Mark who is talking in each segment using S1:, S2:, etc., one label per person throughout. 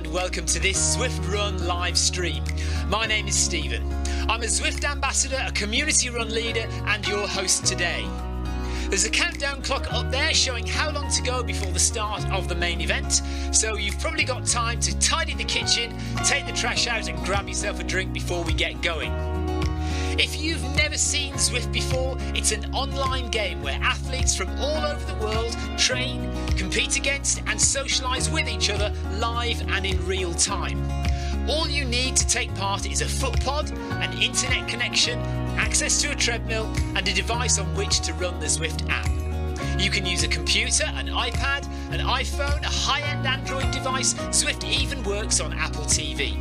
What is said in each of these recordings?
S1: and welcome to this Zwift Run live stream. My name is Stephen. I'm a Zwift ambassador, a community run leader and your host today. There's a countdown clock up there showing how long to go before the start of the main event, so you've probably got time to tidy the kitchen, take the trash out and grab yourself a drink before we get going. If you've never seen Zwift before, it's an online game where athletes from all over the world train, compete against and socialise with each other live and in real time. All you need to take part is a foot pod, an internet connection, access to a treadmill and a device on which to run the Zwift app. You can use a computer, an iPad, an iPhone, a high-end Android device. Zwift even works on Apple TV.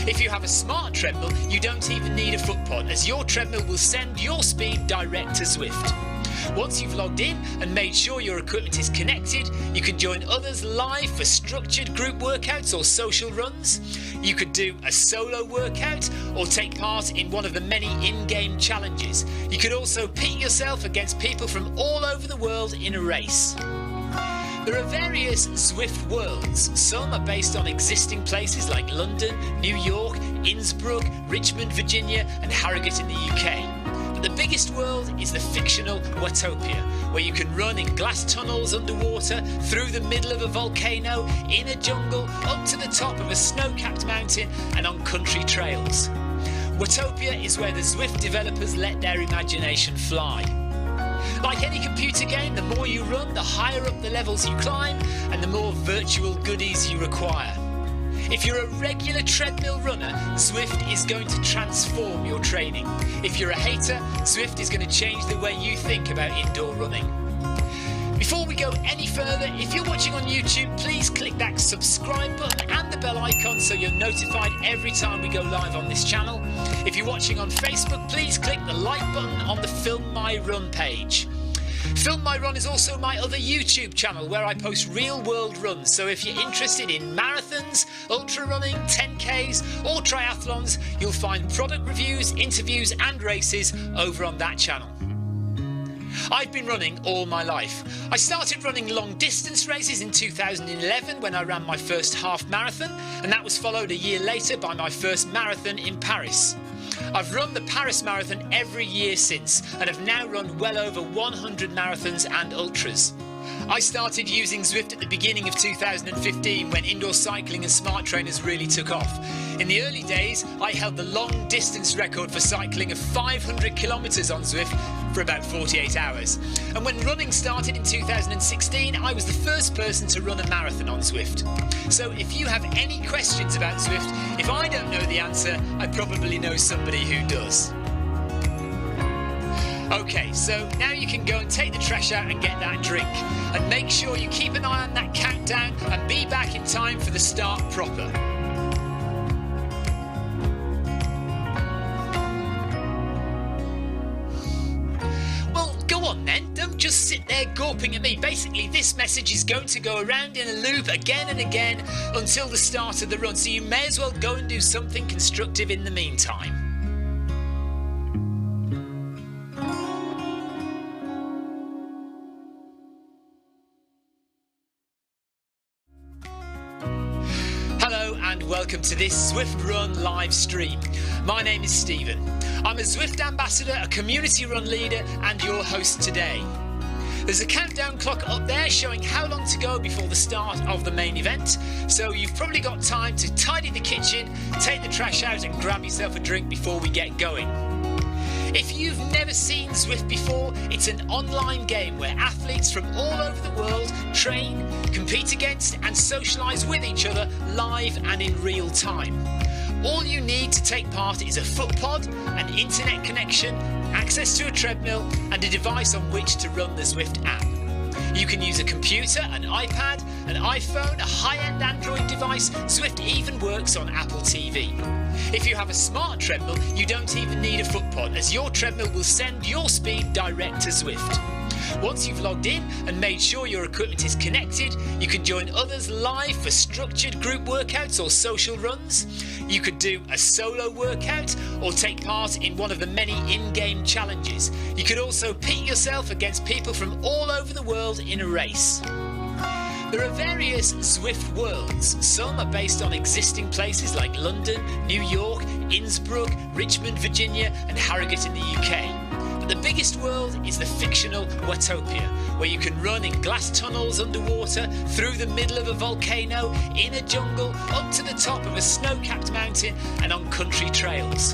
S1: If you have a smart treadmill, you don't even need a foot pod, as your treadmill will send your speed direct to Zwift. Once you've logged in and made sure your equipment is connected, you can join others live for structured group workouts or social runs. You could do a solo workout or take part in one of the many in-game challenges. You could also pit yourself against people from all over the world in a race. There are various Zwift worlds. Some are based on existing places like London, New York, Innsbruck, Richmond, Virginia and Harrogate in the UK. But the biggest world is the fictional Watopia, where you can run in glass tunnels underwater, through the middle of a volcano, in a jungle, up to the top of a snow-capped mountain and on country trails. Watopia is where the Zwift developers let their imagination fly. Like any computer game, the more you run, the higher up the levels you climb and the more virtual goodies you require. If you're a regular treadmill runner, Zwift is going to transform your training. If you're a hater, Zwift is going to change the way you think about indoor running. Before we go any further, if you're watching on YouTube, please click that subscribe button and the bell icon so you're notified every time we go live on this channel. If you're watching on Facebook, please click the like button on the Film My Run page. Film My Run is also my other YouTube channel where I post real world runs, so if you're interested in marathons, ultra running, 10Ks or triathlons, you'll find product reviews, interviews and races over on that channel. I've been running all my life. I started running long distance races in 2011 when I ran my first half marathon, and that was followed a year later by my first marathon in Paris. I've run the Paris Marathon every year since and have now run well over 100 marathons and ultras. I started using Zwift at the beginning of 2015 when indoor cycling and smart trainers really took off. In the early days, I held the long distance record for cycling of 500 kilometres on Zwift for about 48 hours. And when running started in 2016, I was the first person to run a marathon on Zwift. So if you have any questions about Zwift, if I don't know the answer, I probably know somebody who does. Okay, so now you can go and take the trash out and get that drink. And make sure you keep an eye on that countdown and be back in time for the start proper. Well, go on then, don't just sit there gawping at me. Basically, this message is going to go around in a loop again and again until the start of the run, so you may as well go and do something constructive in the meantime. And welcome to this Zwift Run live stream. My name is Stephen. I'm a Zwift ambassador, a community run leader and your host today. There's a countdown clock up there showing how long to go before the start of the main event, so you've probably got time to tidy the kitchen, take the trash out and grab yourself a drink before we get going. If you've never seen Zwift before, it's an online game where athletes from all over the world train, compete against and socialise with each other live and in real time. All you need to take part is a foot pod, an internet connection, access to a treadmill and a device on which to run the Zwift app. You can use a computer, an iPad, an iPhone, a high-end Android device. Zwift even works on Apple TV. If you have a smart treadmill, you don't even need a foot pod, as your treadmill will send your speed direct to Zwift. Once you've logged in and made sure your equipment is connected, you can join others live for structured group workouts or social runs. You could do a solo workout or take part in one of the many in-game challenges. You could also pit yourself against people from all over the world in a race. There are various Zwift worlds. Some are based on existing places like London, New York, Innsbruck, Richmond, Virginia and Harrogate in the UK. But the biggest world is the fictional Watopia, where you can run in glass tunnels underwater, through the middle of a volcano, in a jungle, up to the top of a snow-capped mountain and on country trails.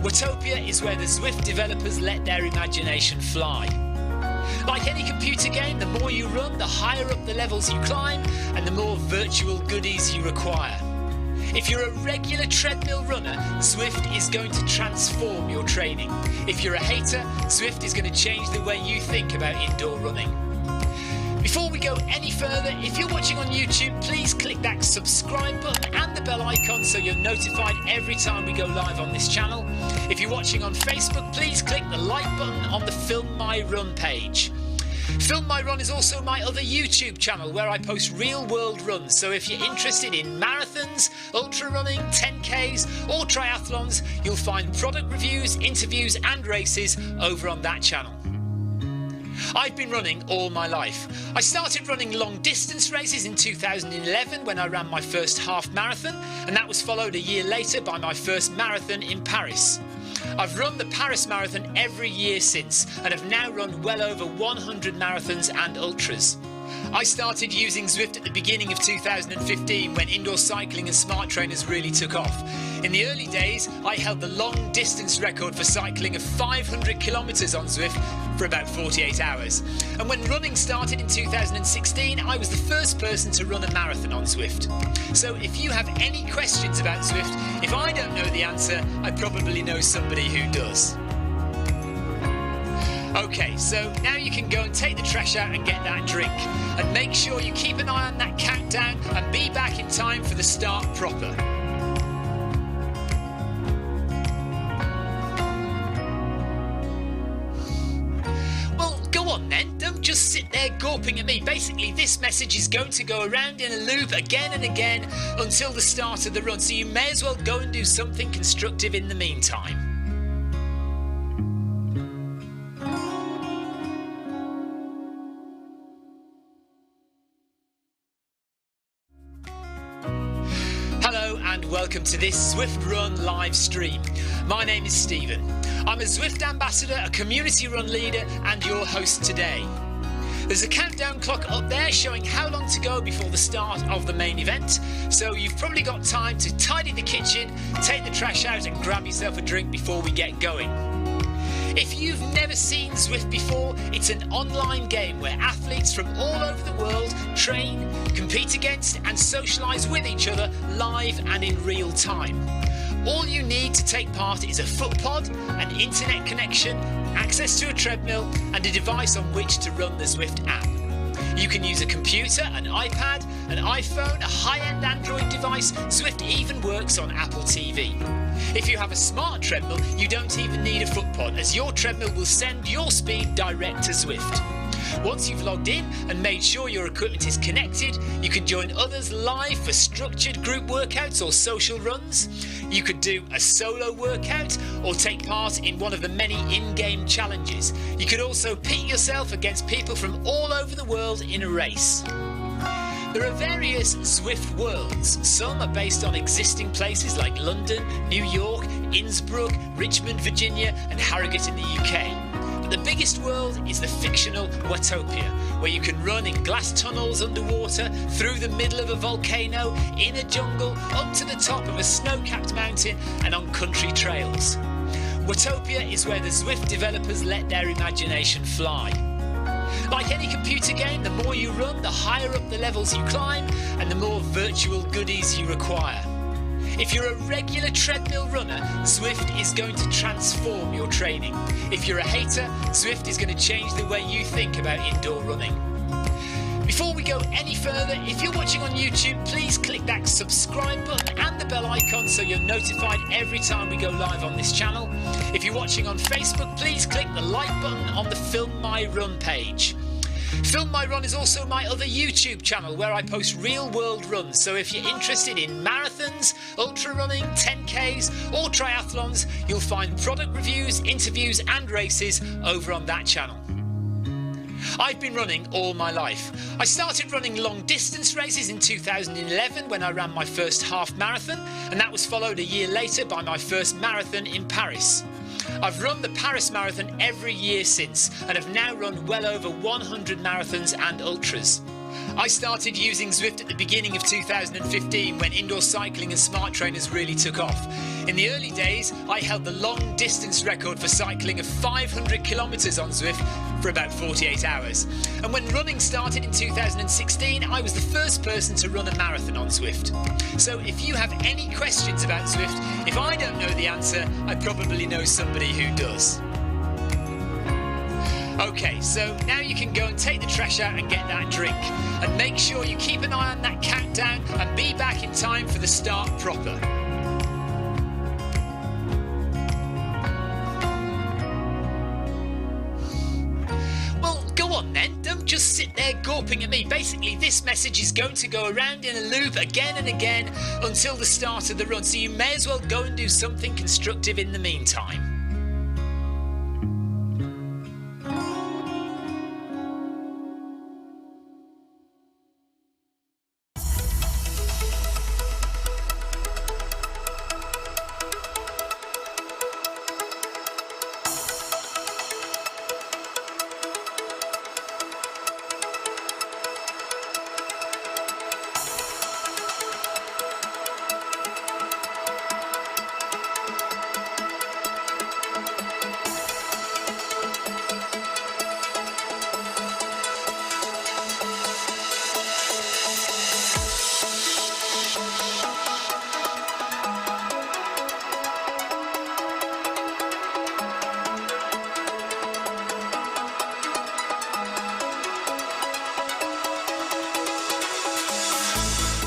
S1: Watopia is where the Zwift developers let their imagination fly. Like any computer game, the more you run, the higher up the levels you climb and the more virtual goodies you require. If you're a regular treadmill runner, Zwift is going to transform your training. If you're a hater, Zwift is going to change the way you think about indoor running. Before we go any further, if you're watching on YouTube, please click that subscribe button and the bell icon so you're notified every time we go live on this channel. If you're watching on Facebook, please click the like button on the Film My Run page. Film My Run is also my other YouTube channel where I post real world runs, so if you're interested in marathons, ultra running, 10Ks or triathlons, you'll find product reviews, interviews and races over on that channel. I've been running all my life. I started running long distance races in 2011 when I ran my first half marathon, and that was followed a year later by my first marathon in Paris. I've run the Paris Marathon every year since and have now run well over 100 marathons and ultras. I started using Zwift at the beginning of 2015 when indoor cycling and smart trainers really took off. In the early days, I held the long distance record for cycling of 500 kilometres on Zwift for about 48 hours. And when running started in 2016, I was the first person to run a marathon on Zwift. So if you have any questions about Zwift, if I don't know the answer, I probably know somebody who does. Okay, so now you can go and take the trash out and get that drink. And make sure you keep an eye on that countdown and be back in time for the start proper. Well, go on then, don't just sit there gawping at me. Basically, this message is going to go around in a loop again and again until the start of the run, so you may as well go and do something constructive in the meantime. And welcome to this Zwift Run live stream. My name is Stephen. I'm a Zwift ambassador, a community run leader and your host today. There's a countdown clock up there showing how long to go before the start of the main event, so you've probably got time to tidy the kitchen, take the trash out and grab yourself a drink before we get going. If you've never seen Zwift before, it's an online game where athletes from all over the world train, compete against and socialise with each other live and in real time. All you need to take part is a foot pod, an internet connection, access to a treadmill and a device on which to run the Zwift app. You can use a computer, an iPad, an iPhone, a high-end Android device. Zwift even works on Apple TV. If you have a smart treadmill, you don't even need a foot pod, as your treadmill will send your speed direct to Zwift. Once you've logged in and made sure your equipment is connected, you can join others live for structured group workouts or social runs. You could do a solo workout or take part in one of the many in-game challenges. You could also pit yourself against people from all over the world in a race. There are various Zwift worlds. Some are based on existing places like London, New York, Innsbruck, Richmond, Virginia and Harrogate in the UK. But the biggest world is the fictional Watopia, where you can run in glass tunnels underwater, through the middle of a volcano, in a jungle, up to the top of a snow-capped mountain and on country trails. Watopia is where the Zwift developers let their imagination fly. Like any computer game, the more you run, the higher up the levels you climb and the more virtual goodies you require. If you're a regular treadmill runner, Zwift is going to transform your training. If you're a hater, Zwift is going to change the way you think about indoor running. Before we go any further, if you're watching on YouTube, please click that subscribe button and the bell icon so you're notified every time we go live on this channel. If you're watching on Facebook, please click the like button on the Film My Run page. Film My Run is also my other YouTube channel where I post real world runs, so if you're interested in marathons, ultra running, 10Ks or triathlons, you'll find product reviews, interviews and races over on that channel. I've been running all my life. I started running long distance races in 2011 when I ran my first half marathon, and that was followed a year later by my first marathon in Paris. I've run the Paris Marathon every year since and have now run well over 100 marathons and ultras. I started using Zwift at the beginning of 2015 when indoor cycling and smart trainers really took off. In the early days, I held the long distance record for cycling of 500 kilometres on Zwift for about 48 hours. And when running started in 2016, I was the first person to run a marathon on Zwift. So if you have any questions about Zwift, if I don't know the answer, I probably know somebody who does. Okay, so now you can go and take the trash out and get that drink. And make sure you keep an eye on that countdown and be back in time for the start proper. Well, go on then, don't just sit there gawping at me. Basically, this message is going to go around in a loop again and again until the start of the run, so you may as well go and do something constructive in the meantime.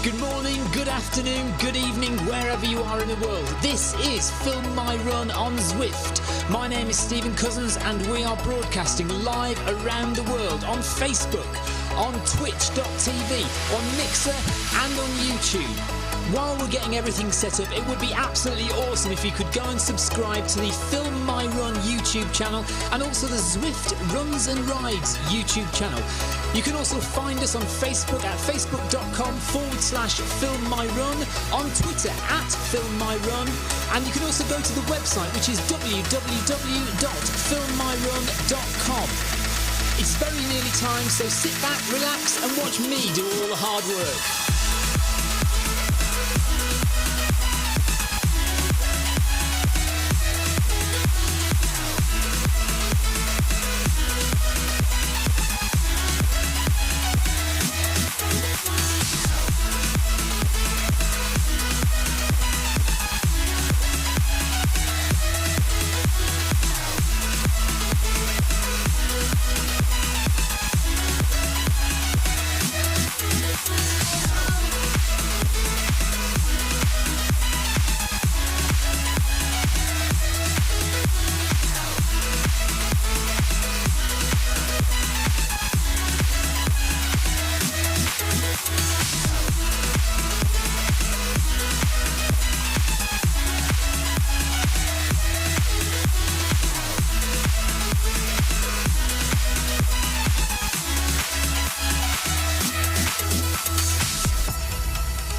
S1: Good morning, good afternoon, good evening, wherever you are in the world. This is Film My Run on Zwift. My name is Stephen Cousins and we are broadcasting live around the world on Facebook, on twitch.tv, on Mixer and on YouTube. While we're getting everything set up, it would be absolutely awesome if you could go and subscribe to the Film My Run YouTube channel and also the Zwift Runs and Rides YouTube channel. You can also find us on Facebook at facebook.com/FilmMyRun, on Twitter @FilmMyRun, and you can also go to the website, which is www.filmmyrun.com. It's very nearly time, so sit back, relax and watch me do all the hard work.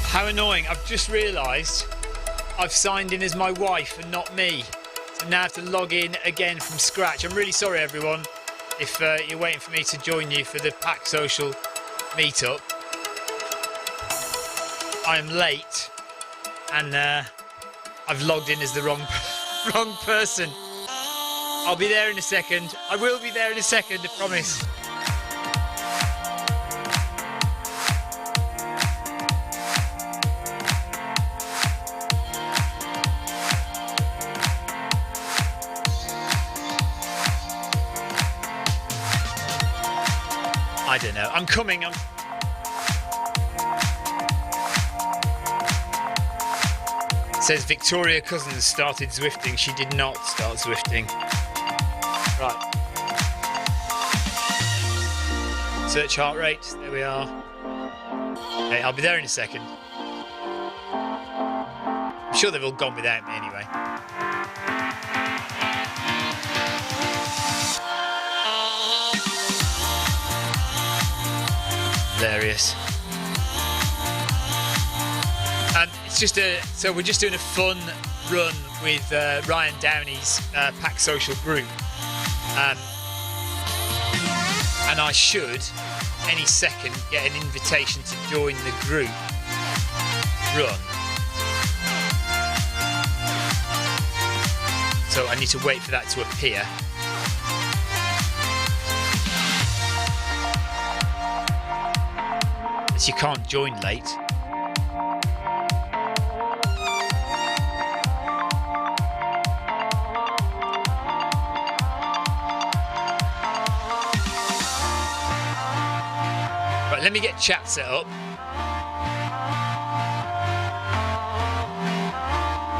S1: How annoying. I've just realised I've signed in as my wife and not me. So now I have to log in again from scratch. I'm really sorry everyone if you're waiting for me to join you for the Pack Social meetup. I am late and I've logged in as the wrong person. I'll be there in a second. I will be there in a second, I promise. I don't know. I'm coming. It says Victoria Cousins started Zwifting. She did not start Zwifting. Right. Search heart rate. There we are. Okay, I'll be there in a second. I'm sure they've all gone without me anyway. hilarious. It's just so we're just doing a fun run with Ryan Downey's Pack Social group, and I should any second get an invitation to join the group run. So I need to wait for that to appear. As you can't join late. Right, let me get chat set up.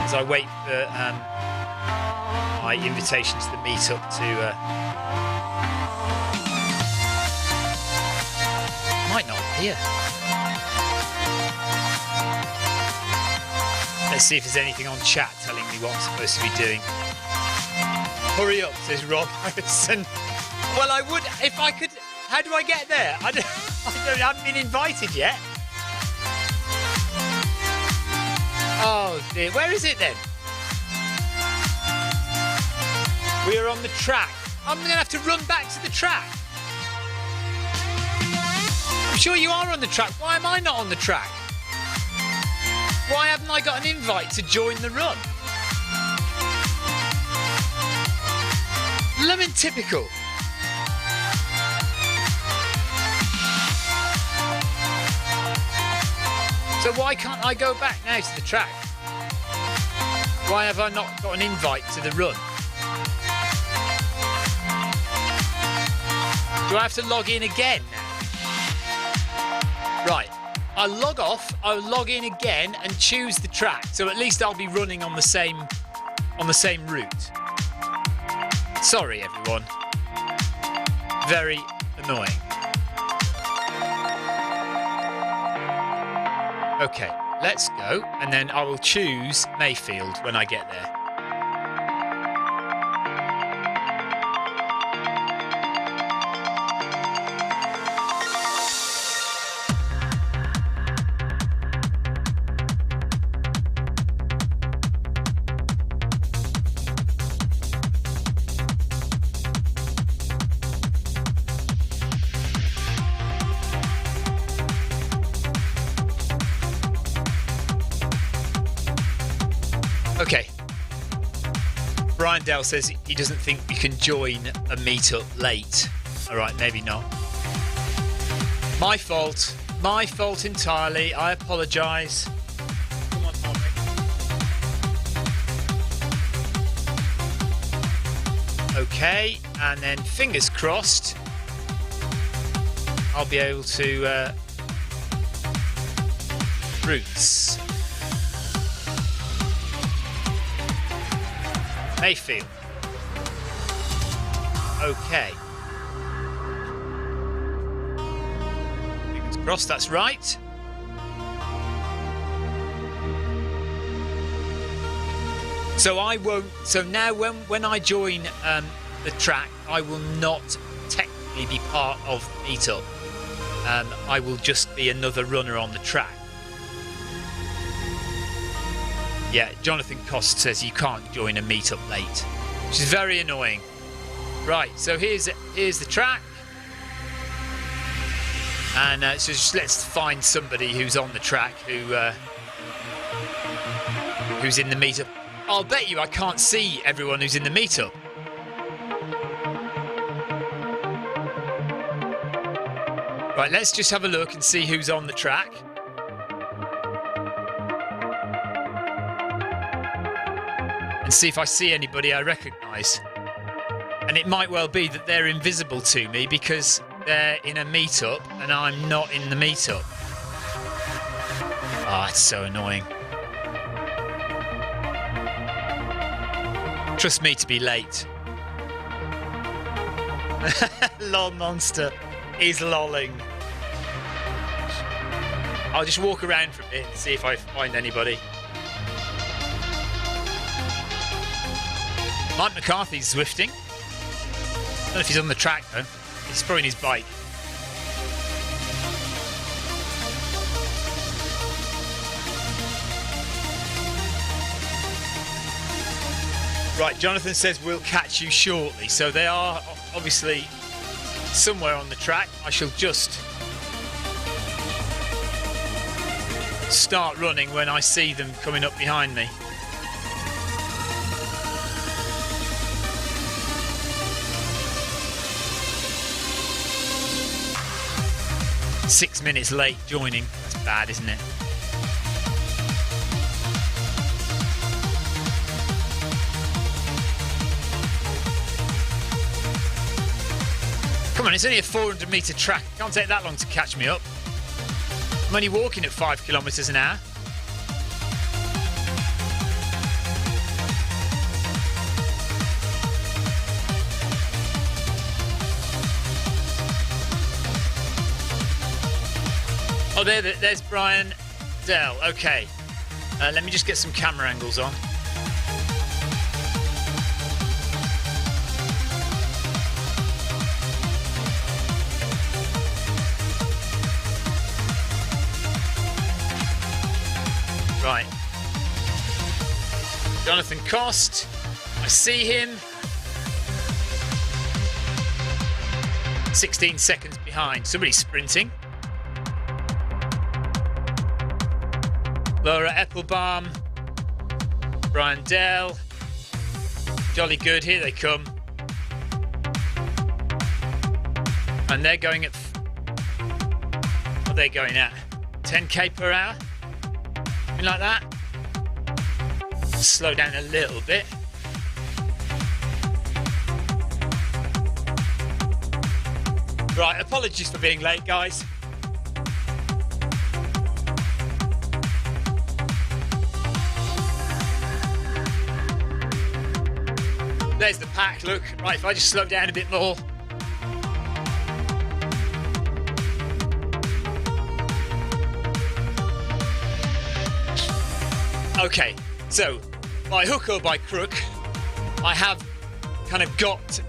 S1: As I wait for my invitation to the meetup to might not appear. Let's see if there's anything on chat telling me what I'm supposed to be doing. Hurry up, says Rob Harrison. Well, I would if I could. How do I get there? I haven't been invited yet. Oh dear, where is it then? We are on the track. I'm going to have to run back to the track. I'm sure you are on the track. Why am I not on the track? Why haven't I got an invite to join the run? Lemon typical. So why can't I go back now to the track? Why have I not got an invite to the run? Do I have to log in again now? Right, I'll log off, I'll log in again and choose the track. So at least I'll be running on the same route. Sorry everyone. Very annoying. Okay, let's go, and then I will choose Mayfield when I get there. Okay. Brian Dell says he doesn't think we can join a meetup late. All right, maybe not. My fault. My fault entirely. I apologise. Come on, Tommy. Okay, and then fingers crossed, I'll be able to routes. Mayfield. Okay. Fingers crossed that's right. So I won't. So now when I join the track, I will not technically be part of the meetup. I will just be another runner on the track. Yeah, Jonathan Cost says you can't join a meetup late, which is very annoying. Right, so here's the track, and so just let's find somebody who's on the track who's in the meetup. I'll bet you I can't see everyone who's in the meetup. Right, let's just have a look and see who's on the track. And see if I see anybody I recognise. And it might well be that they're invisible to me because they're in a meetup and I'm not in the meetup. Ah, it's so annoying. Trust me to be late. Lol Monster is lolling. I'll just walk around for a bit and see if I find anybody. Mike McCarthy's Zwifting. I don't know if he's on the track though. He's probably on his bike. Right, Jonathan says we'll catch you shortly. So they are obviously somewhere on the track. I shall just start running when I see them coming up behind me. Six minutes late joining. That's bad, isn't it? Come on, it's only a 400 metre track. It can't take that long to catch me up. I'm only walking at 5 kilometres an hour. Oh, there's Brian Dell. Okay. Let me just get some camera angles on. Right. Jonathan Cost. I see him. 16 seconds behind. Somebody's sprinting. Laura Eppelbaum. Brian Dell. Jolly good. Here they come. And they're going at... What are they going at? 10k per hour? Something like that. Slow down a little bit. Right, apologies for being late, guys. There's the pack, look. Right, if I just slow down a bit more. Okay, so by hook or by crook, I have kind of got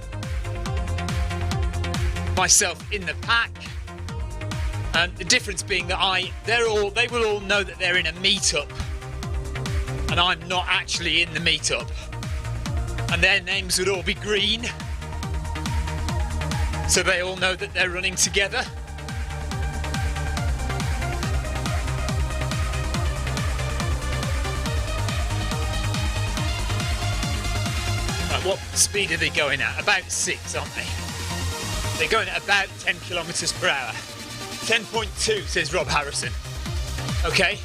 S1: myself in the pack. And the difference being that they will all know that they're in a meetup, and I'm not actually in the meetup. And their names would all be green, so they all know that they're running together. What speed are they going at? About 6, aren't they? They're going at about 10 kilometres per hour. 10.2 says Rob Harrison. Okay.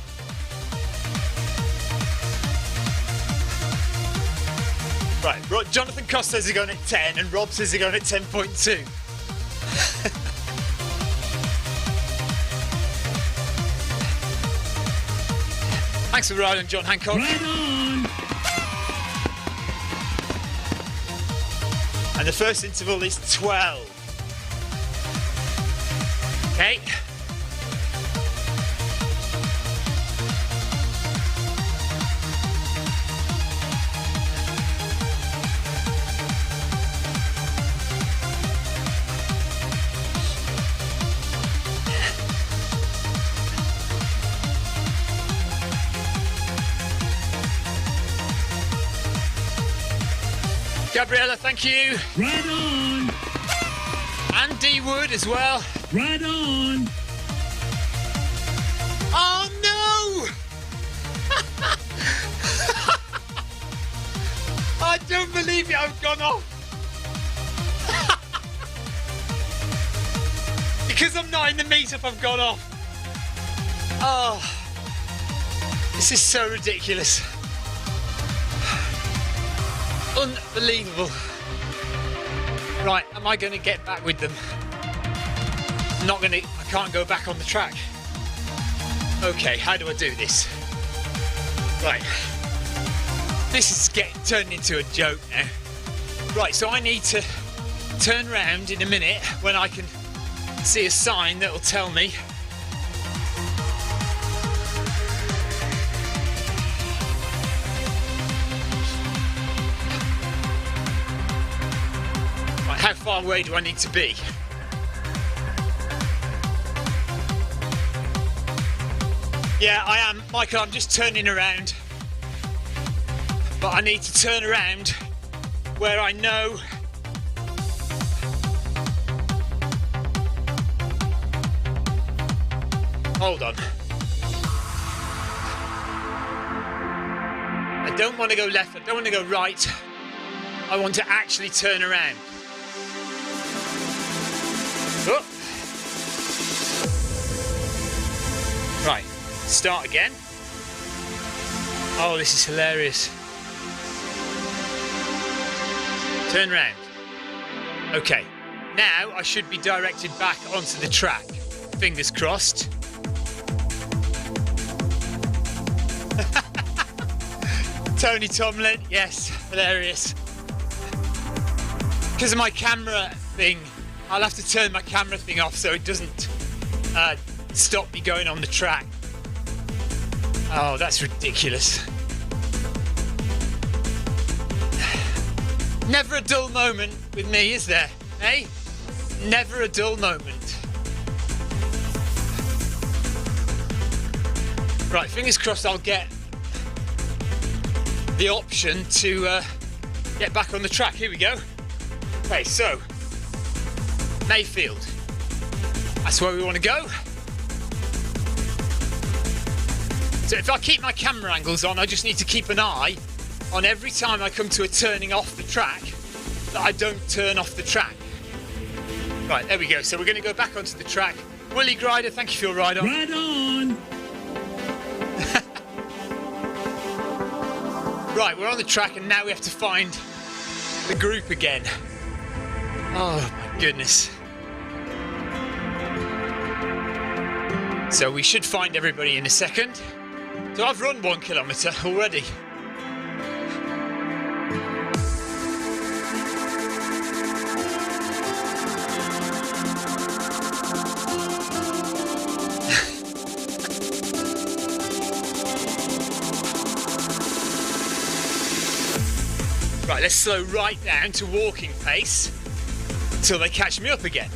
S1: Right, Jonathan Cost says they're going at 10 and Rob says they're going at 10.2. Thanks for riding, John Hancock.
S2: Right on.
S1: And the first interval is 12. Okay. Gabriella, thank you.
S2: Right on.
S1: And D Wood as well.
S2: Right on.
S1: Oh no! I don't believe it, I've gone off. Because I'm not in the meetup, I've gone off. Oh, this is so ridiculous. Unbelievable. Right, am I going to get back with them? I can't go back on the track. Okay, how do I do this? Right. This is turning into a joke now. Right, so I need to turn around in a minute when I can see a sign that will tell me how far away do I need to be? Yeah, I am. Michael, I'm just turning around. But I need to turn around where I know hold on. I don't want to go left, I don't want to go right. I want to actually turn around. Oh. Right, start again. Oh, this is hilarious. Turn round. Okay, now I should be directed back onto the track. Fingers crossed. Tony Tomlin, yes, hilarious. Because of my camera thing, I'll have to turn my camera thing off so it doesn't stop me going on the track. Oh, that's ridiculous. Never a dull moment with me, is there? Eh? Never a dull moment. Right, fingers crossed I'll get the option to get back on the track. Here we go. Okay, so Mayfield. That's where we want to go. So if I keep my camera angles on, I just need to keep an eye on every time I come to a turning off the track that I don't turn off the track. Right, there we go. So we're going to go back onto the track. Willie Grider, thank you for your ride on.
S2: Right on.
S1: Right, we're on the track and now we have to find the group again. Oh my goodness. So we should find everybody in a second. So I've run 1 kilometre already. Right, let's slow right down to walking pace until they catch me up again.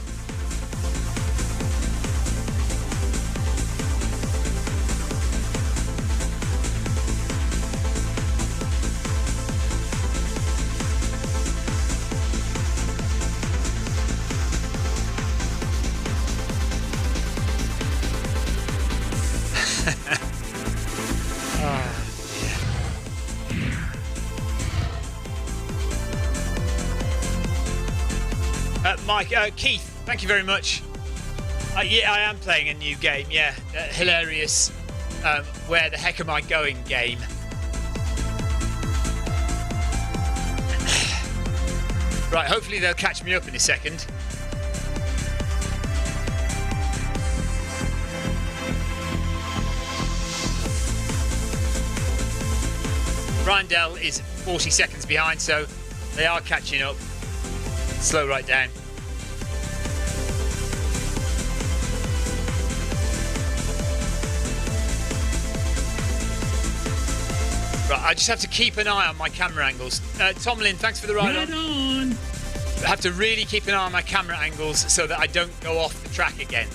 S1: Mike, Keith, thank you very much. Yeah, I am playing a new game, yeah. Hilarious, where the heck am I going game. Right, hopefully they'll catch me up in a second. Rindell is 40 seconds behind, so they are catching up. Slow right down. Right, I just have to keep an eye on my camera angles. Tomlin, thanks for the ride on. I have to really keep an eye on my camera angles so that I don't go off the track again.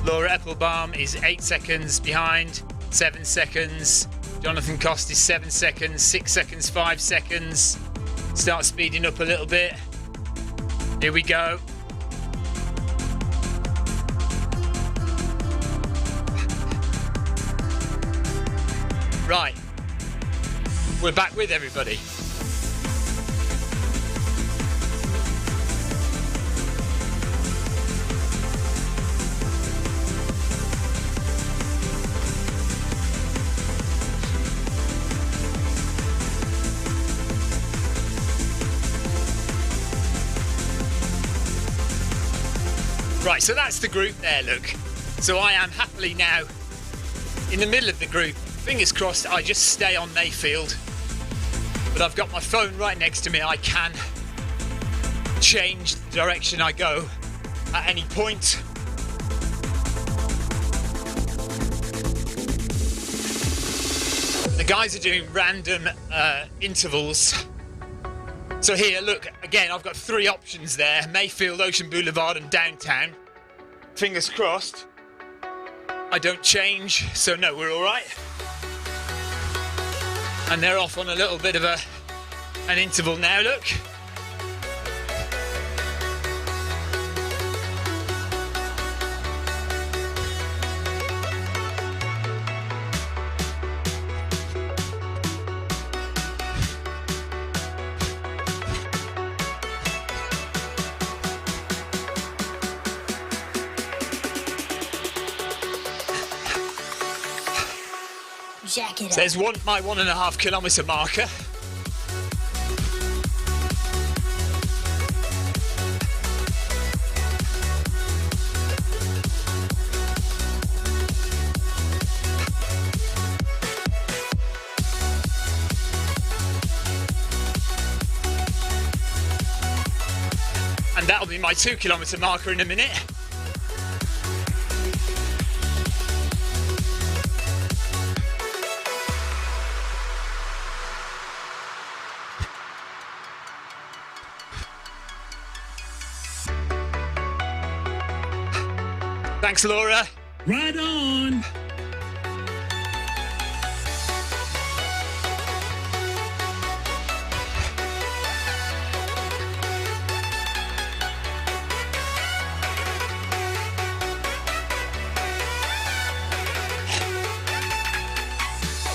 S1: Laura Eppelbaum is 8 seconds behind, 7 seconds. Jonathan Cost is 7 seconds, 6 seconds, 5 seconds. Start speeding up a little bit. Here we go. Right. We're back with everybody. Right, so that's the group there, look. So I am happily now in the middle of the group. Fingers crossed I just stay on Mayfield. But I've got my phone right next to me. I can change the direction I go at any point. the guys are doing random intervals. So here, look, again, I've got 3 options there: Mayfield, Ocean Boulevard and downtown. Fingers crossed I don't change, so no, we're all right. And they're off on a little bit of an interval now, look.
S3: Jack it
S1: So there's
S3: up.
S1: my 1.5 kilometre marker. And that'll be my 2 kilometre marker in a minute. Thanks, Laura.
S2: Right on.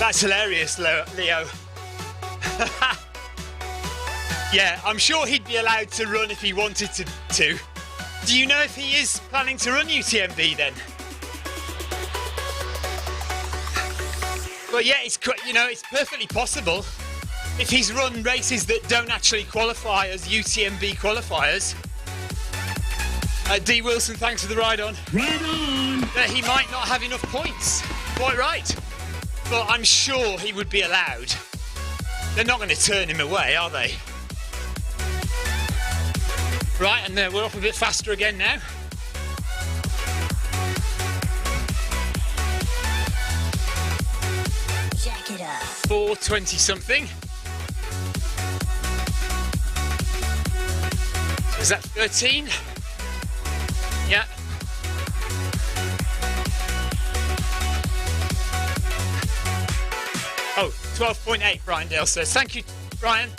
S1: That's hilarious, Leo. Yeah, I'm sure he'd be allowed to run if he wanted to. Do you know if he is planning to run UTMB then? Well, yeah, it's perfectly possible. If he's run races that don't actually qualify as UTMB qualifiers. D. Wilson, thanks for the ride on.
S2: Right on.
S1: He might not have enough points. Quite right. But I'm sure he would be allowed. They're not going to turn him away, are they? Right, and we're off a bit faster again now.
S3: Jack it up.
S1: 4:20 something. So is that 13? Yeah. Oh, 12.8, Brian Dale says. Thank you, Brian.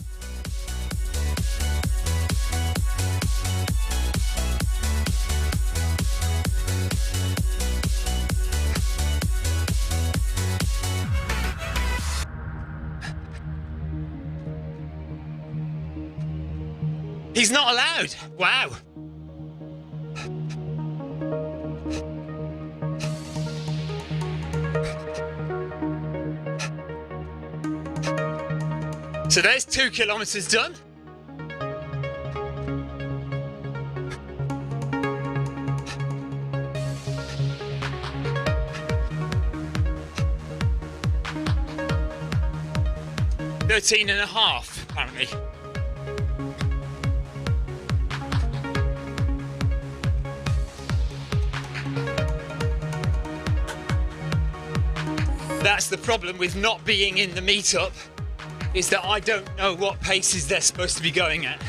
S1: He's not allowed. Wow. So there's 2 kilometres done. Thirteen and a half, apparently. That's the problem with not being in the meetup, is that I don't know what paces they're supposed to be going at.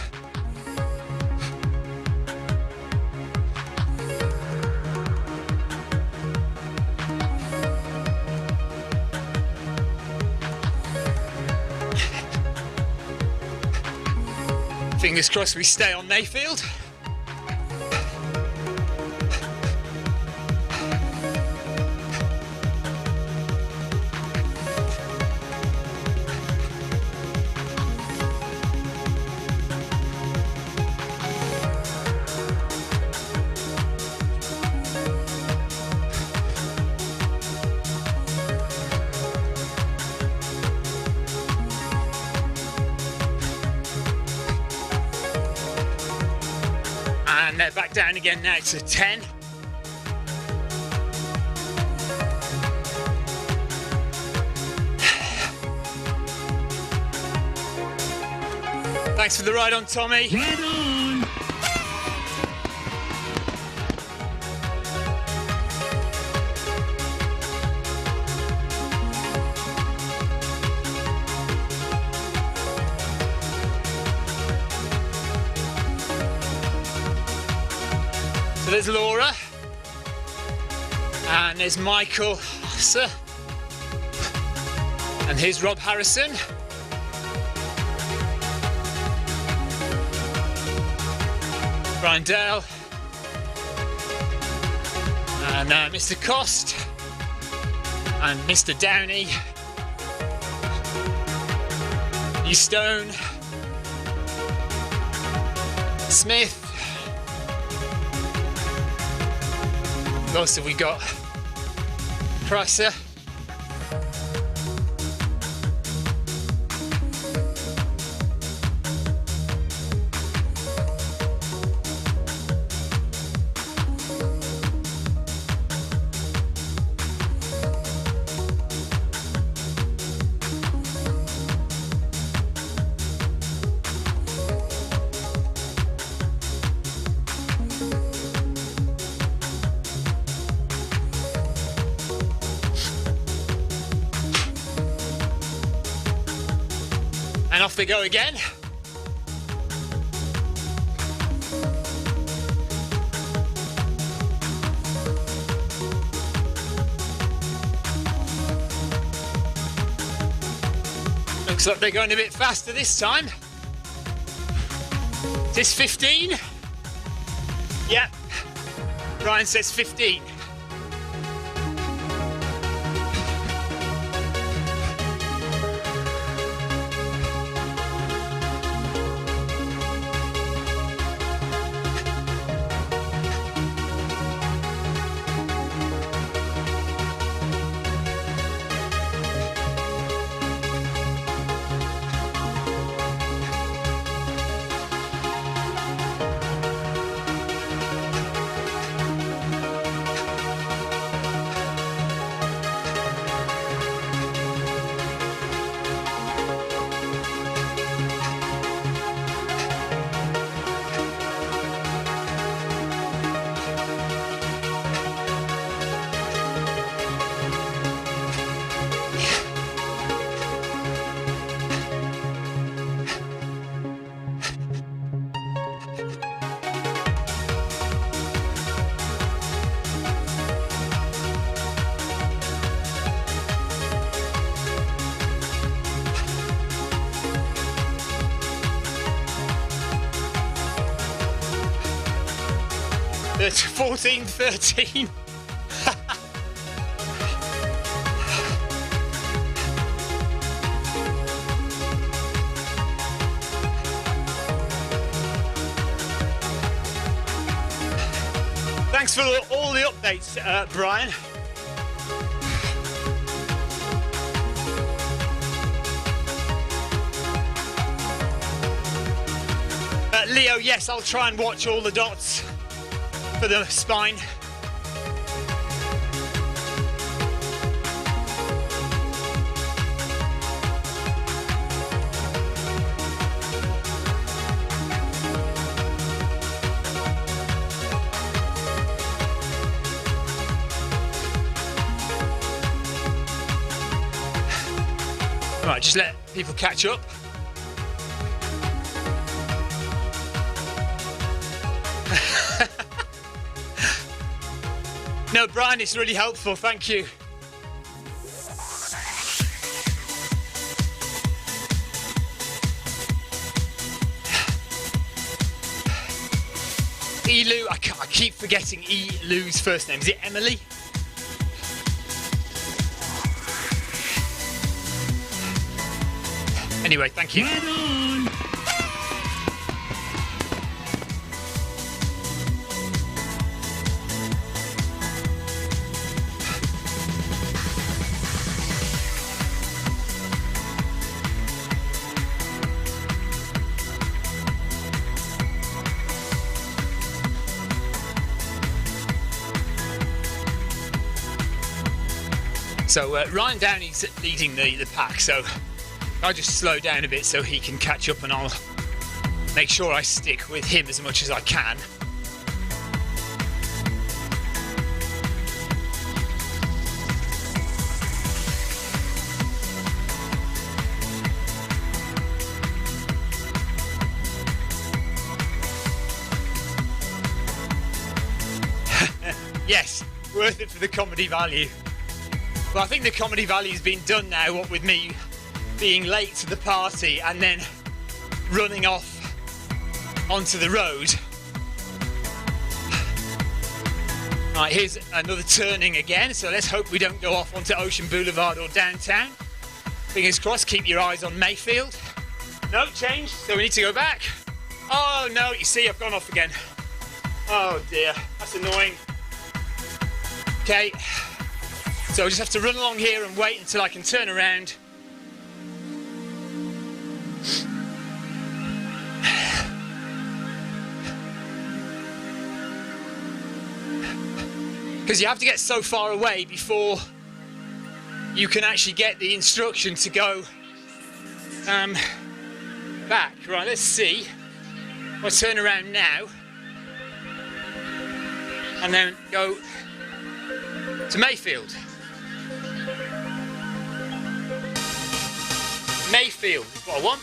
S1: Fingers crossed we stay on Mayfield. And they're back down again now to 10. Thanks for the ride on, Tommy.
S2: Right on.
S1: So there's Laura. And there's Michael Sir. And here's Rob Harrison. Brian Dale. And Mr. Cost. And Mr. Downey. E. Stone. Smith. What else have we got? Pricer. And off they go again. Looks like they're going a bit faster this time. Is this 15? Yep. Ryan says 15. It's 14-13. Thanks for all the updates, Brian. Leo, yes, I'll try and watch all the dots for the spine. Right, just let people catch up. No, Brian, it's really helpful. Thank you. Elu, I keep forgetting Elu's first name. Is it Emily? Anyway, thank you.
S2: Right on.
S1: So Ryan Downey's leading the pack, so I'll just slow down a bit so he can catch up, and I'll make sure I stick with him as much as I can. yes, worth it for the comedy value. But I think the comedy value's been done now, what with me being late to the party and then running off onto the road. Right, here's another turning again, so let's hope we don't go off onto Ocean Boulevard or downtown. Fingers crossed, keep your eyes on Mayfield. No, change, so we need to go back. Oh no, you see, I've gone off again. Oh dear, that's annoying. Okay, so I just have to run along here and wait until I can turn around. Because you have to get so far away before you can actually get the instruction to go back. Right, let's see. I'll turn around now and then go to Mayfield. Mayfield is what I want.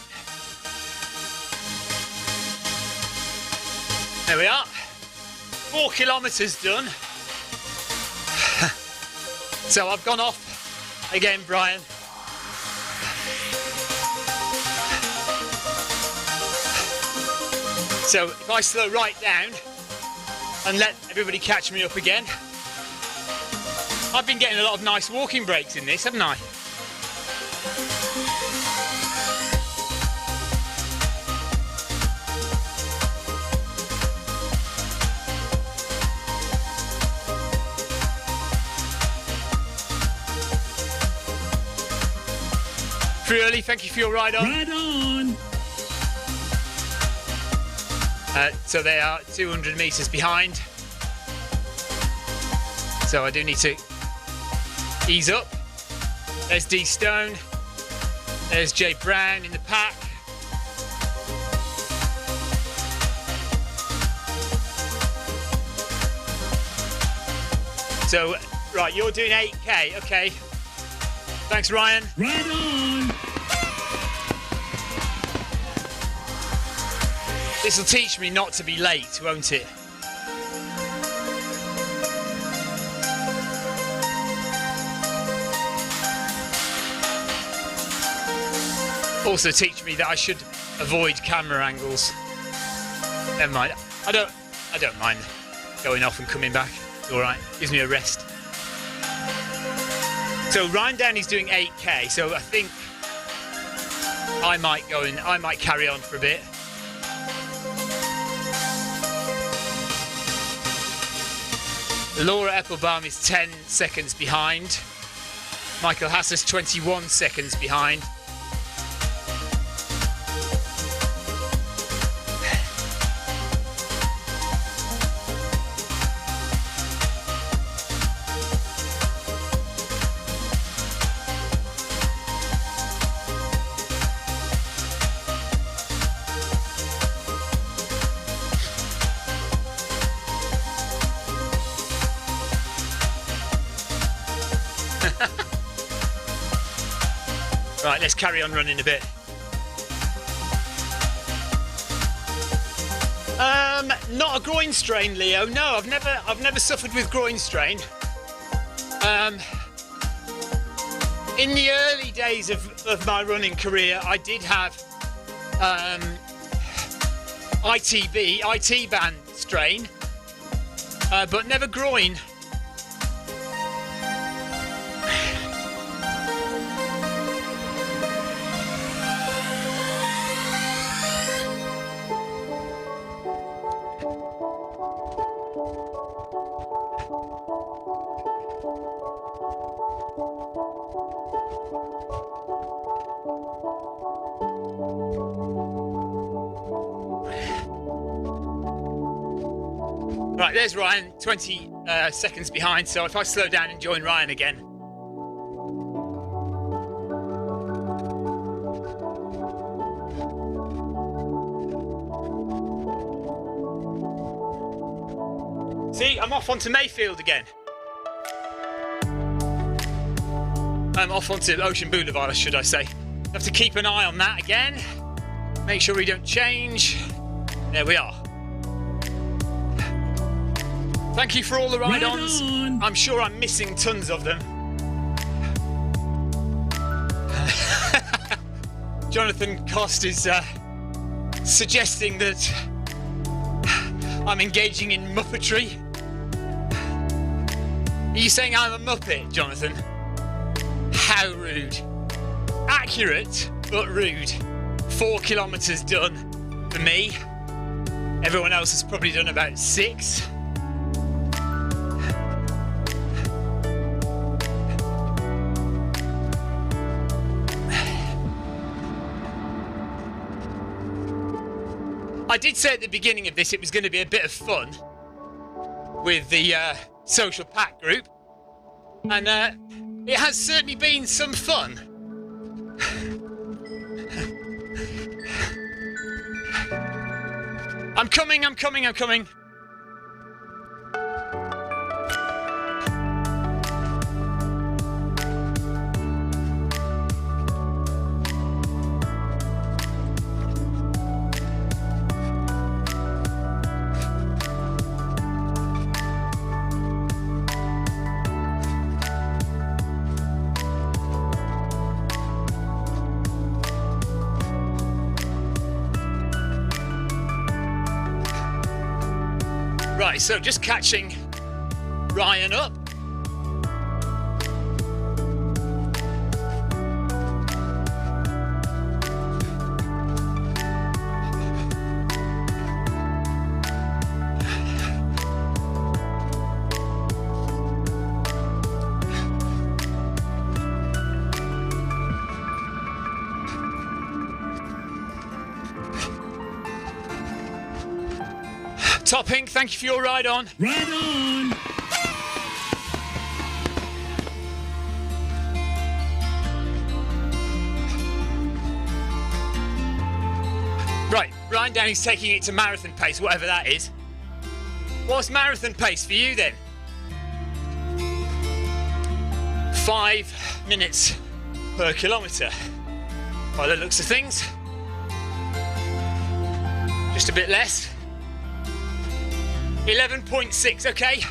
S1: There we are. 4 kilometres done. So I've gone off again, Brian. So if I slow right down and let everybody catch me up again. I've been getting a lot of nice walking breaks in this, haven't I? Early, thank you for your ride on.
S2: Ride on.
S1: So they are 200 metres behind. So I do need to ease up. There's D Stone. There's Jay Brown in the pack. So, right, you're doing 8k, okay. Thanks, Ryan.
S2: Ride on.
S1: This will teach me not to be late, won't it? Also teach me that I should avoid camera angles. Never mind. I don't mind going off and coming back. It's all right. Gives me a rest. So Ryan Downey's doing 8k. So I think I might carry on for a bit. Laura Eppelbaum is 10 seconds behind. Michael Hass's 21 seconds behind. Right, let's carry on running a bit. Not a groin strain, Leo. No, I've never suffered with groin strain. In the early days of my running career, I did have IT band strain, but never groin. Right, there's Ryan, 20 seconds behind, so if I slow down and join Ryan again. See, I'm off onto Mayfield again. I'm off onto Ocean Boulevard, should I say. Have to keep an eye on that again. Make sure we don't change. There we are. Thank you for all the ride-ons.
S2: Right on.
S1: I'm sure I'm missing tons of them. Jonathan Cost is suggesting that I'm engaging in muppetry. Are you saying I'm a muppet, Jonathan? How rude. Accurate, but rude. 4 kilometres done for me. Everyone else has probably done about 6. I did say at the beginning of this it was going to be a bit of fun with the social pack group, and it has certainly been some fun. I'm coming. Right, so just catching Ryan up. Topping, thank you for your ride on.
S2: Right on.
S1: Right, Ryan Downey's taking it to marathon pace, whatever that is. What's marathon pace for you then? 5 minutes per kilometre. By the looks of things. Just a bit less. 11.6, okay.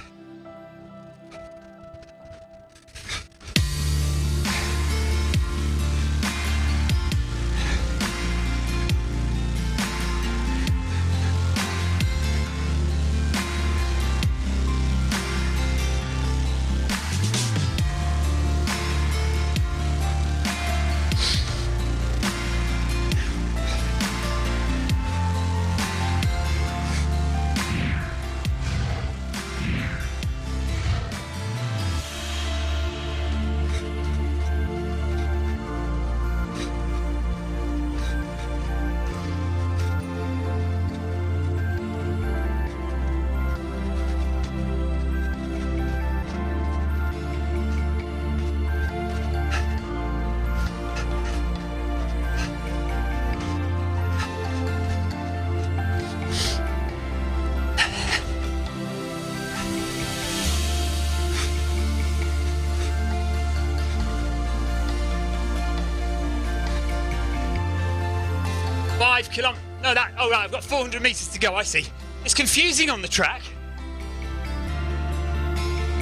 S1: No, that. Oh, right, I've got 400 metres to go, I see. It's confusing on the track.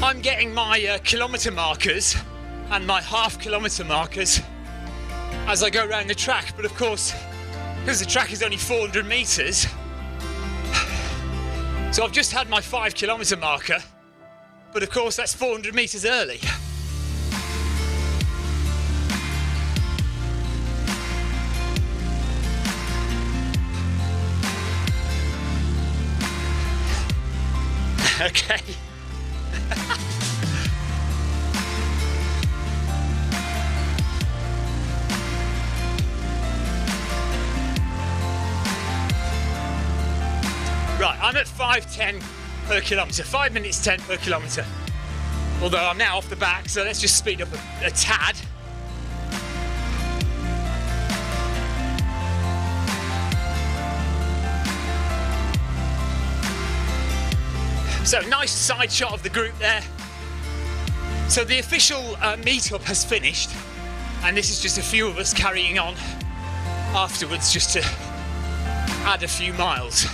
S1: I'm getting my kilometre markers and my half-kilometre markers as I go around the track, but of course, because the track is only 400 metres, so I've just had my 5-kilometre marker, but of course that's 400 metres early. Okay. Right, I'm at 5:10 per kilometre, 5 minutes 10 per kilometre. Although I'm now off the back, so let's just speed up a tad. So nice side shot of the group there. So the official meetup has finished, and this is just a few of us carrying on afterwards just to add a few miles.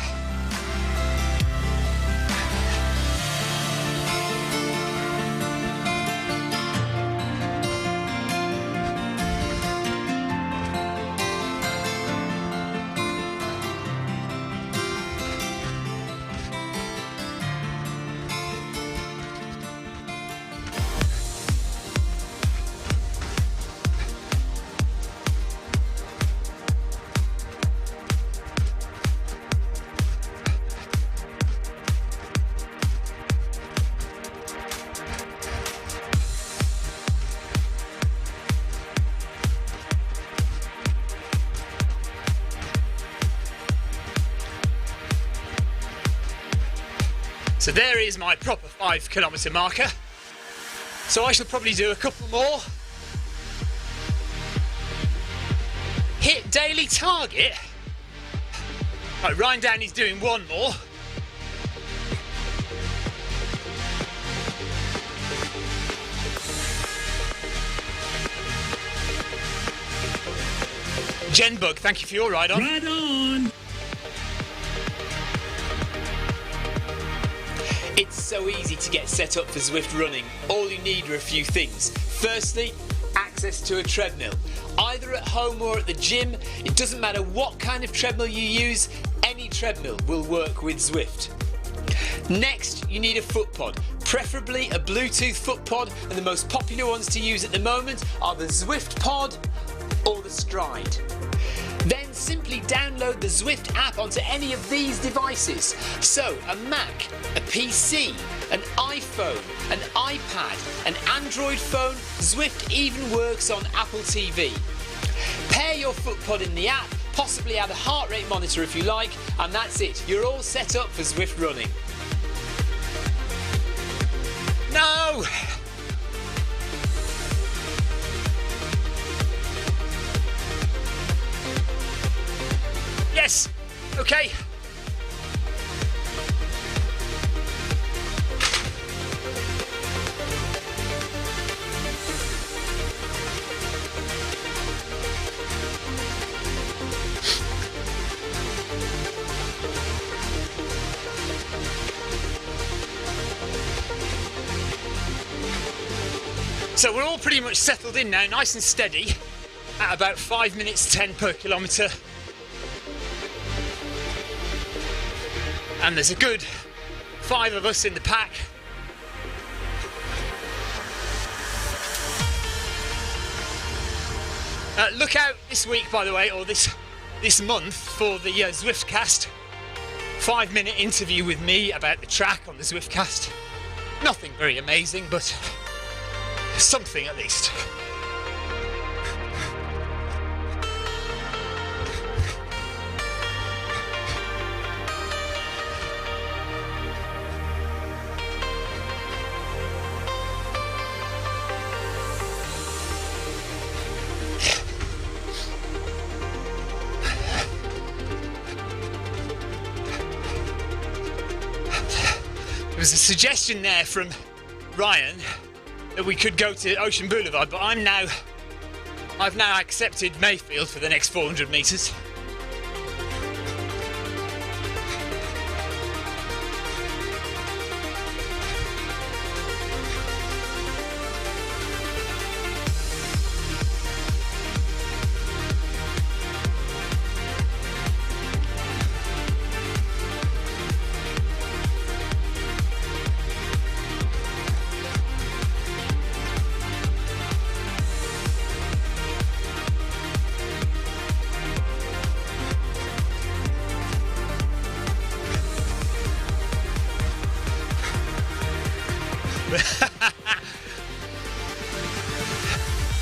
S1: So there is my proper 5 kilometre marker. So I shall probably do a couple more. Hit daily target. Right, Ryan Downey's doing one more. Jen Bug, thank you for your ride on.
S2: Right on.
S1: It's so easy to get set up for Zwift running. All you need are a few things. Firstly, access to a treadmill. Either at home or at the gym, it doesn't matter what kind of treadmill you use, any treadmill will work with Zwift. Next, you need a foot pod, preferably a Bluetooth foot pod, and the most popular ones to use at the moment are the Zwift Pod or the Stride. Then simply download the Zwift app onto any of these devices. So a Mac, a PC, an iPhone, an iPad, an Android phone, Zwift even works on Apple TV. Pair your footpod in the app, possibly add a heart rate monitor if you like, and that's it. You're all set up for Zwift running. No! Yes! Okay. So we're all pretty much settled in now, nice and steady, at about 5 minutes 10 per kilometre. And there's a good 5 of us in the pack. Look out this week, by the way, or this month, for the Zwiftcast. 5-minute interview with me about the track on the Zwiftcast. Nothing very amazing, but something at least. There was a suggestion there from Ryan that we could go to Ocean Boulevard, but I've now accepted Mayfield for the next 400 metres.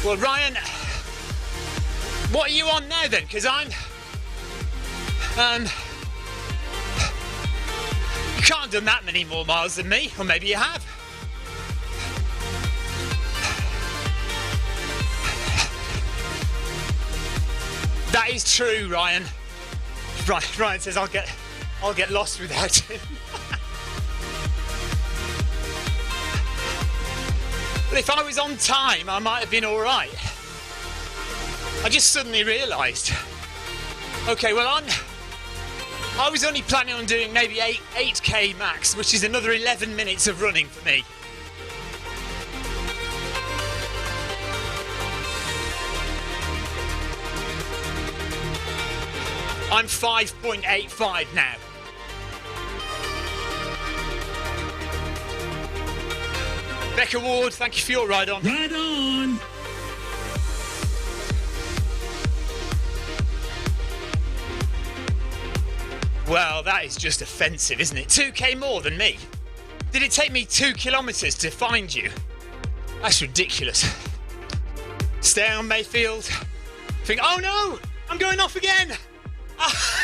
S1: Well, Ryan, what are you on now then? Because you can't have done that many more miles than me, or maybe you have. That is true, Ryan. Ryan says I'll get lost without him. Well, if I was on time, I might have been all right. I just suddenly realised. Okay, well, I was only planning on doing maybe 8k max, which is another 11 minutes of running for me. I'm 5.85 now. Becca Ward, thank you for your ride on.
S2: Right on.
S1: Well, that is just offensive, isn't it? 2k more than me. Did it take me 2 kilometres to find you? That's ridiculous. Stay on Mayfield. Think, oh no, I'm going off again. Ah!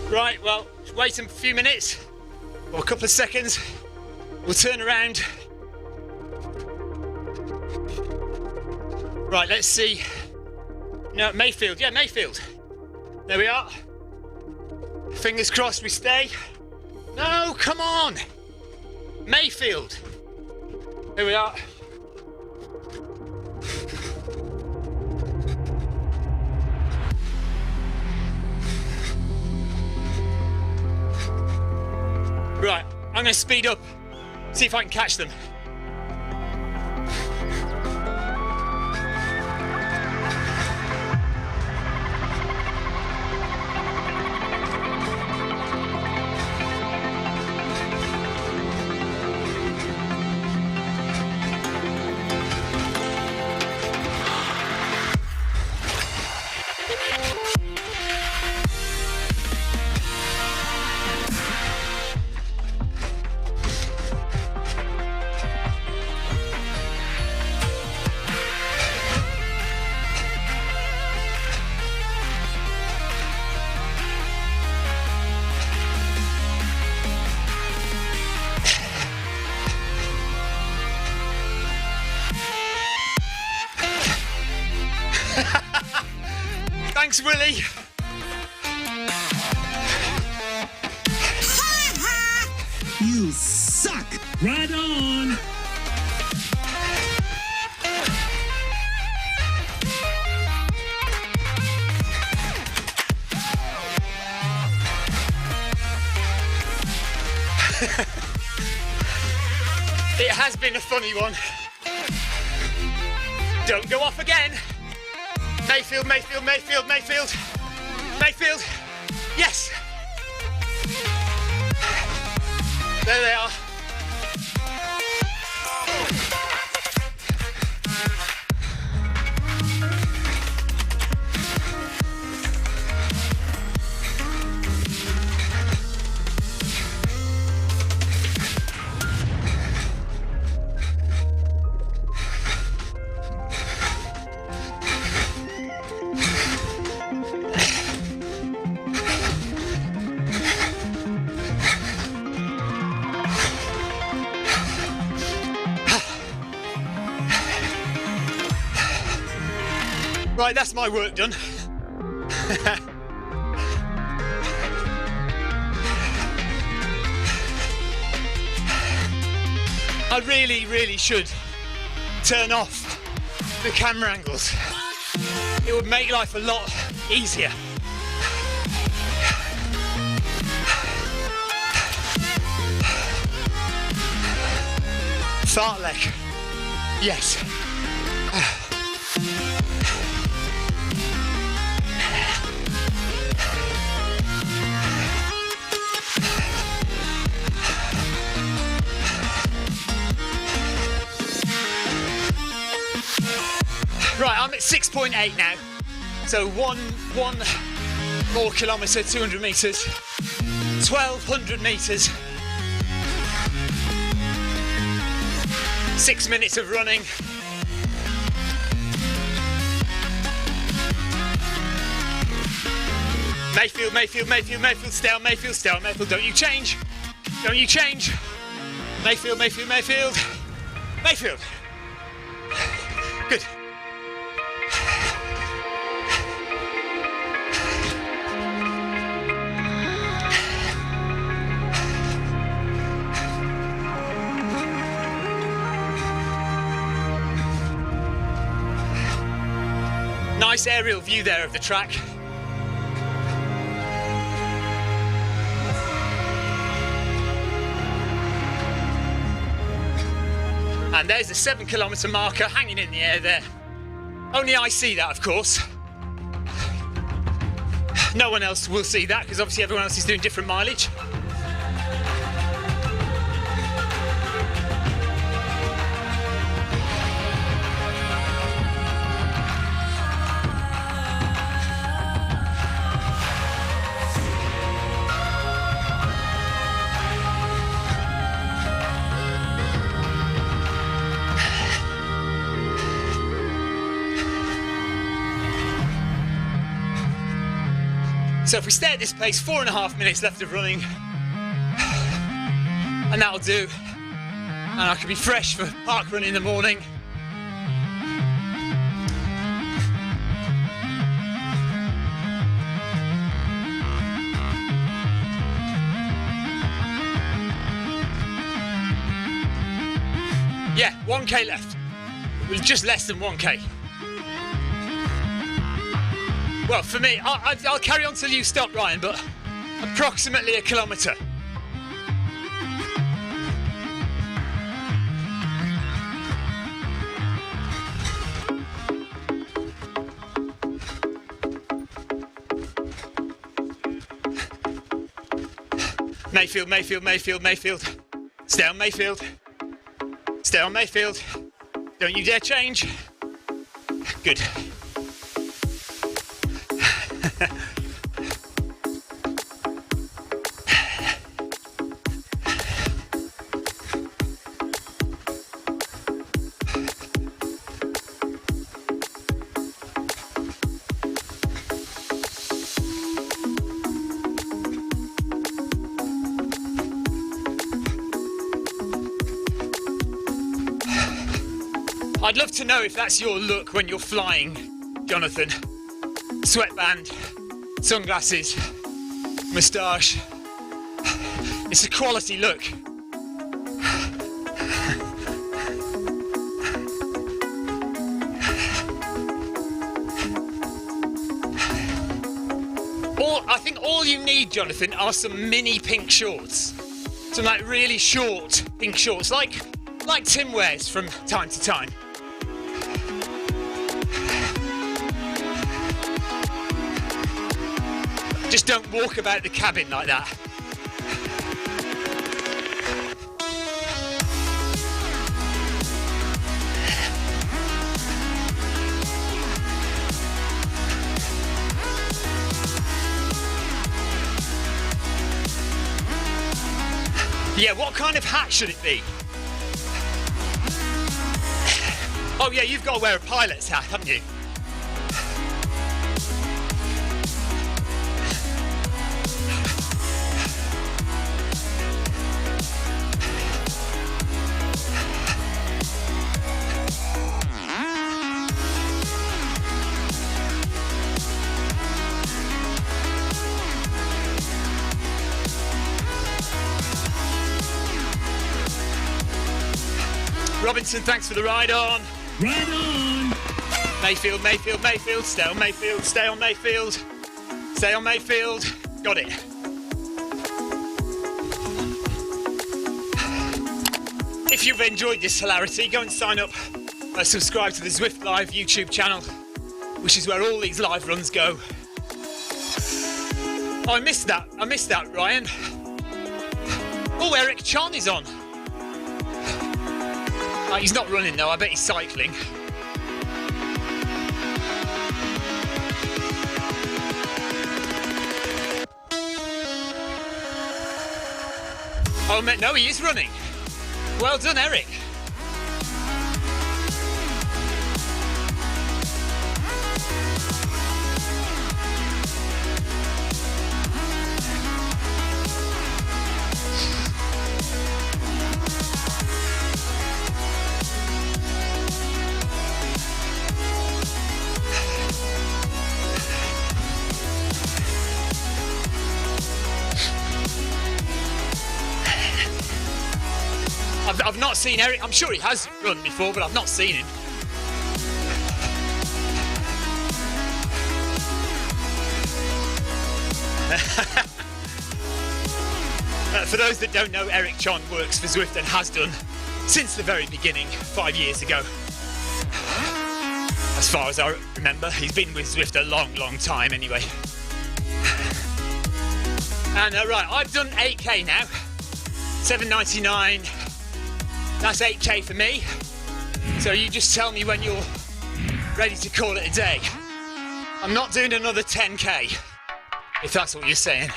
S1: Right, well, wait a few minutes or a couple of seconds. We'll turn around. Right, let's see. No, Mayfield. Yeah, Mayfield. There we are. Fingers crossed we stay. No, come on. Mayfield. Here we are. Right, I'm going to speed up, see if I can catch them. Thanks, Willie.
S2: You suck. Right on.
S1: It has been a funny one. Don't go off again. Mayfield, Mayfield, Mayfield, Mayfield. Mayfield. Yes. There they are. Right, that's my work done. I really should turn off the camera angles. It would make life a lot easier. Fartlek. Yes. Right, I'm at 6.8 now. So one more kilometre, 200 metres, 1,200 metres. 6 minutes of running. Mayfield, Mayfield, Mayfield, Mayfield, stay on Mayfield, stay on Mayfield, don't you change. Don't you change. Mayfield, Mayfield, Mayfield. Mayfield. Good. Nice aerial view there of the track. And there's the 7 kilometre marker hanging in the air there. Only I see that, of course. No one else will see that because obviously everyone else is doing different mileage. So if we stay at this pace, 4.5 minutes left of running, and that'll do. And I can be fresh for park run in the morning. Yeah, 1k left. With just less than 1k. Well, for me, I'll carry on till you stop, Ryan, but approximately a kilometre. Mayfield, Mayfield, Mayfield, Mayfield. Stay on Mayfield. Stay on Mayfield. Don't you dare change. Good. I'd love to know if that's your look when you're flying, Jonathan. Sweatband, sunglasses, moustache. It's a quality look. I think all you need, Jonathan, are some mini pink shorts. Some like really short pink shorts, like Tim wears from time to time. Just don't walk about the cabin like that. Yeah, what kind of hat should it be? Oh yeah, you've got to wear a pilot's hat, haven't you? Robinson, thanks for the ride on.
S2: Ride on!
S1: Mayfield, Mayfield, Mayfield. Stay on Mayfield, stay on Mayfield. Stay on Mayfield. Got it. If you've enjoyed this hilarity, go and sign up. Subscribe to the Zwift Live YouTube channel, which is where all these live runs go. Oh, I missed that, Ryan. Oh, Eric Chon is on. He's not running though, I bet he's cycling. Oh no, he is running. Well done, Eric. I've not seen Eric. I'm sure he has run before, but I've not seen him. For those that don't know, Eric Chon works for Zwift and has done since the very beginning, 5 years ago. As far as I remember, he's been with Zwift a long, long time anyway. And right, I've done 8k now, 7.99. That's 8k for me. So you just tell me when you're ready to call it a day. I'm not doing another 10k, if that's what you're saying.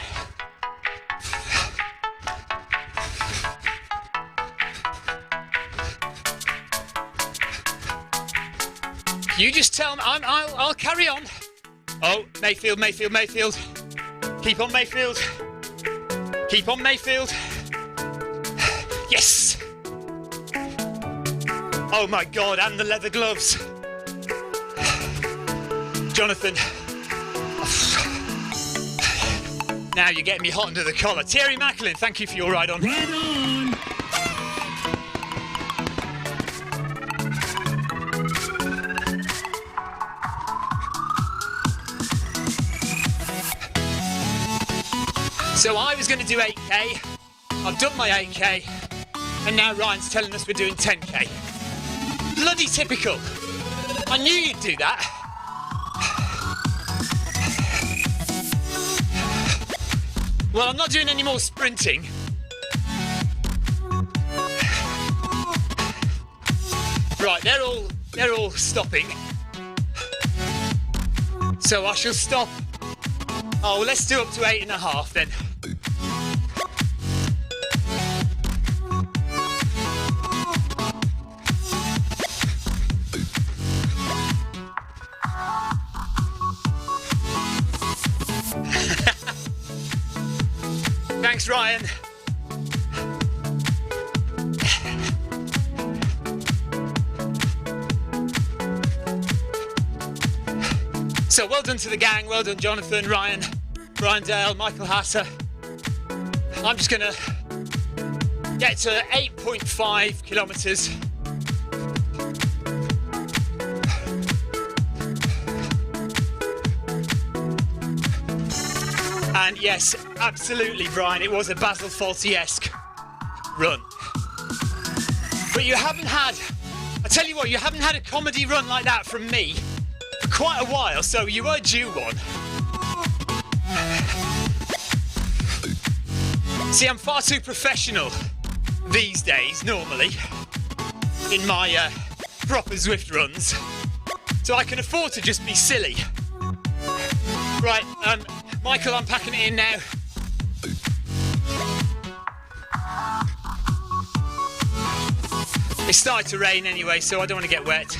S1: You just tell me. I'll carry on. Oh, Mayfield, Mayfield, Mayfield. Keep on, Mayfield. Keep on, Mayfield. Yes! Oh my God, and the leather gloves. Jonathan. Now you're getting me hot under the collar. Thierry Macklin, thank you for your ride on.
S2: Ride on!
S1: So I was going to do 8k. I've done my 8k. And now Ryan's telling us we're doing 10k. Bloody typical. I knew you'd do that. Well, I'm not doing any more sprinting. Right, they're all stopping. So I shall stop. Oh, well, let's do up to 8.5 then. Thanks, Ryan. So well done to the gang, well done Jonathan, Ryan, Brian Dale, Michael Hasser. I'm just gonna get to 8.5 kilometres. And yes, absolutely, Brian, it was a Basil Fawlty-esque run. But you haven't had, I tell you what, you haven't had a comedy run like that from me for quite a while, so you are due one. See, I'm far too professional these days, normally, in my proper Zwift runs, so I can afford to just be silly. Right, Michael, I'm packing it in now. It started to rain anyway, so I don't want to get wet.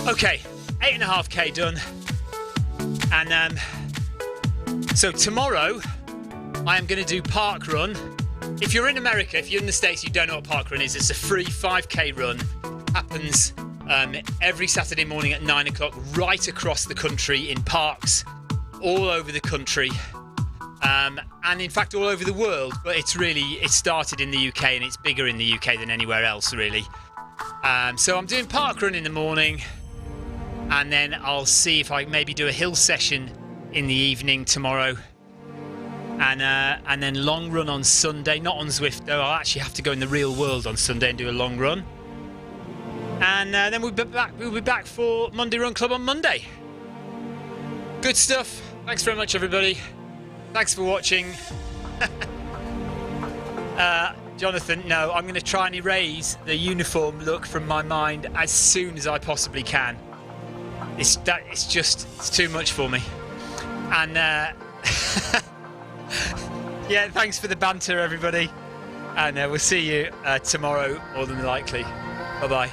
S1: Okay, 8.5k done. And so tomorrow I am going to do park run. If you're in America, if you're in the States, you don't know what park run is. It's a free 5k run. Happens every Saturday morning at 9 o'clock right across the country in parks all over the country. And in fact all over the world, but it started in the UK and it's bigger in the UK than anywhere else really. So I'm doing park run in the morning, and then I'll see if I maybe do a hill session in the evening tomorrow, and then long run on Sunday. Not on Zwift though. I'll actually have to go in the real world on Sunday and do a long run, and then we'll be back for Monday Run Club on Monday. Good stuff. Thanks very much, everybody. Thanks for watching. Jonathan, no, I'm going to try and erase the uniform look from my mind as soon as I possibly can. It's too much for me. And yeah, thanks for the banter, everybody. And we'll see you tomorrow, more than likely. Bye-bye.